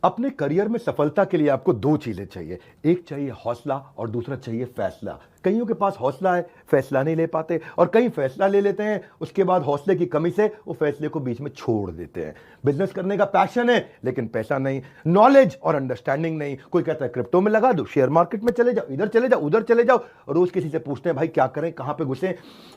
अपने करियर में सफलता के लिए आपको दो चीजें चाहिए। एक चाहिए हौसला और दूसरा चाहिए फैसला। कईयों के पास हौसला है, फैसला नहीं ले पाते, और कई फैसला ले लेते हैं, उसके बाद हौसले की कमी से वो फैसले को बीच में छोड़ देते हैं। बिजनेस करने का पैशन है लेकिन पैसा नहीं, नॉलेज और अंडरस्टैंडिंग नहीं। कोई कहता है क्रिप्टो में लगा दो, शेयर मार्केट में चले जाओ, इधर चले जाओ, उधर चले जाओ, रोज किसी से पूछते हैं भाई क्या करें, कहां पे घुसे।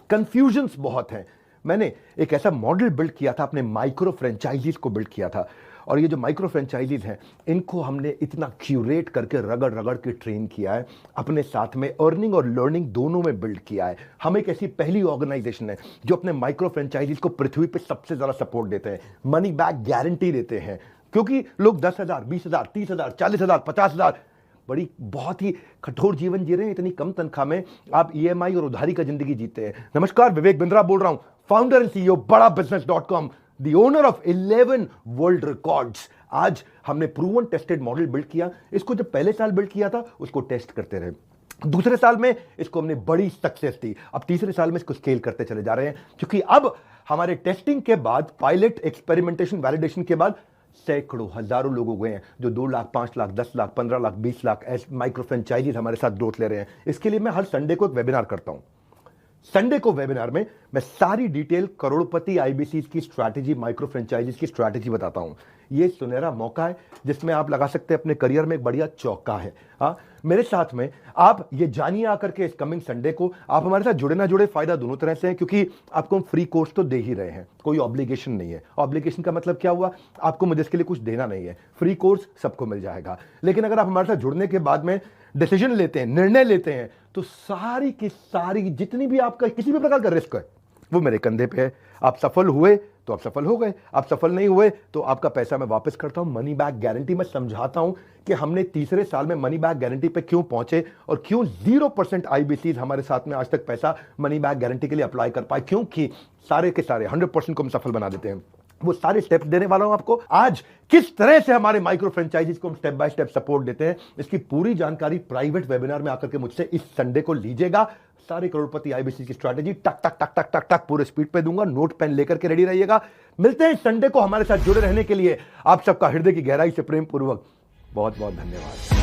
कंफ्यूजन्स बहुत हैं। मैंने एक ऐसा मॉडल बिल्ड किया था, अपने माइक्रो फ्रेंचाइजीज को बिल्ड किया था, और ये जो माइक्रो फ्रेंचाइजीज हैं इनको हमने इतना क्यूरेट करके रगड़ रगड़ के ट्रेन किया है, अपने साथ में अर्निंग और लर्निंग दोनों में बिल्ड किया है। हम एक ऐसी पहली ऑर्गेनाइजेशन है जो अपने माइक्रो फ्रेंचाइजीज को पृथ्वी पे सबसे ज्यादा सपोर्ट देते हैं, मनी बैक गारंटी देते हैं। क्योंकि लोग 10,000, 20,000, 30,000, 40,000, 50,000 बड़ी बहुत ही कठोर जीवन जी रहे हैं, इतनी कम तनख्वाह में आप ईएमआई और उधारी का जिंदगी जीते हैं। नमस्कार, विवेक बिंद्रा बोल रहा हूं, founder and CEO Bada business dot com, the owner of 11 world records. आज हमने प्रूवन टेस्टेड मॉडल बिल्ड किया। इसको जब पहले साल बिल्ड किया था उसको टेस्ट करते रहे, दूसरे साल में इसको हमने बड़ी सक्सेस दी, अब तीसरे साल में इसको स्केल करते चले जा रहे हैं। क्योंकि अब हमारे टेस्टिंग के बाद, पायलट, एक्सपेरिमेंटेशन, वैलिडेशन के बाद सैकड़ों, हजारों लोग हो गए हैं जो 2 लाख, 5 लाख, 10 लाख, 15 लाख, 20 लाख ऐसे माइक्रो फ्रेंचाइजीज हमारे साथ ग्रोथ ले रहे हैं। इसके लिए मैं हर संडे को एक वेबिनार करता हूं। संडे को वेबिनार में मैं सारी डिटेल करोड़पति आईबीसी की स्ट्रैटेजी, माइक्रो फ्रेंचाइजीज की स्ट्रैटेजी बताता हूं। ये सुनहरा मौका है जिसमें आप लगा सकते हैं अपने करियर में एक बढ़िया चौका है। हाँ, मेरे साथ में आप ये जानिए आकर के इस कमिंग संडे को। आप हमारे साथ जुड़े ना जुड़े, फायदा दोनों तरह से है, क्योंकि आपको हम फ्री कोर्स तो दे ही रहे हैं, कोई ऑब्लिगेशन नहीं है। ऑब्लिगेशन का मतलब क्या हुआ, आपको मुझे इसके लिए कुछ देना नहीं है, फ्री कोर्स सबको मिल जाएगा। लेकिन अगर आप हमारे साथ जुड़ने के बाद में डिसीजन लेते हैं, निर्णय लेते हैं, तो सारी की सारी जितनी भी आपका किसी भी प्रकार का रिस्क है वो मेरे कंधे पे है। आप सफल हुए तो आप सफल हो गए, आप सफल नहीं हुए तो आपका पैसा मैं वापस करता हूं। मनी बैक गारंटी मैं समझाता हूं कि हमने तीसरे साल में मनी बैक गारंटी पे क्यों पहुंचे और क्यों 0% आईबीसी हमारे साथ में आज तक पैसा मनी बैक गारंटी के लिए अप्लाई कर पाए, क्योंकि सारे के सारे 100% को हम सफल बना देते हैं। वो सारे स्टेप्स देने वाला हूं आपको आज। किस तरह से हमारे माइक्रो फ्रेंचाइजीज को हम स्टेप बाय स्टेप सपोर्ट देते हैं, इसकी पूरी जानकारी प्राइवेट वेबिनार में आकर के मुझसे इस संडे को लीजिएगा। सारे करोड़पति आईबीसी की स्ट्रैटेजी टक टक टक टक टक टक पूरे स्पीड पे दूंगा, नोट पेन लेकर के रेडी रहिएगा। मिलते हैं संडे को। हमारे साथ जुड़े रहने के लिए आप सबका हृदय की गहराई से प्रेम पूर्वक बहुत बहुत धन्यवाद।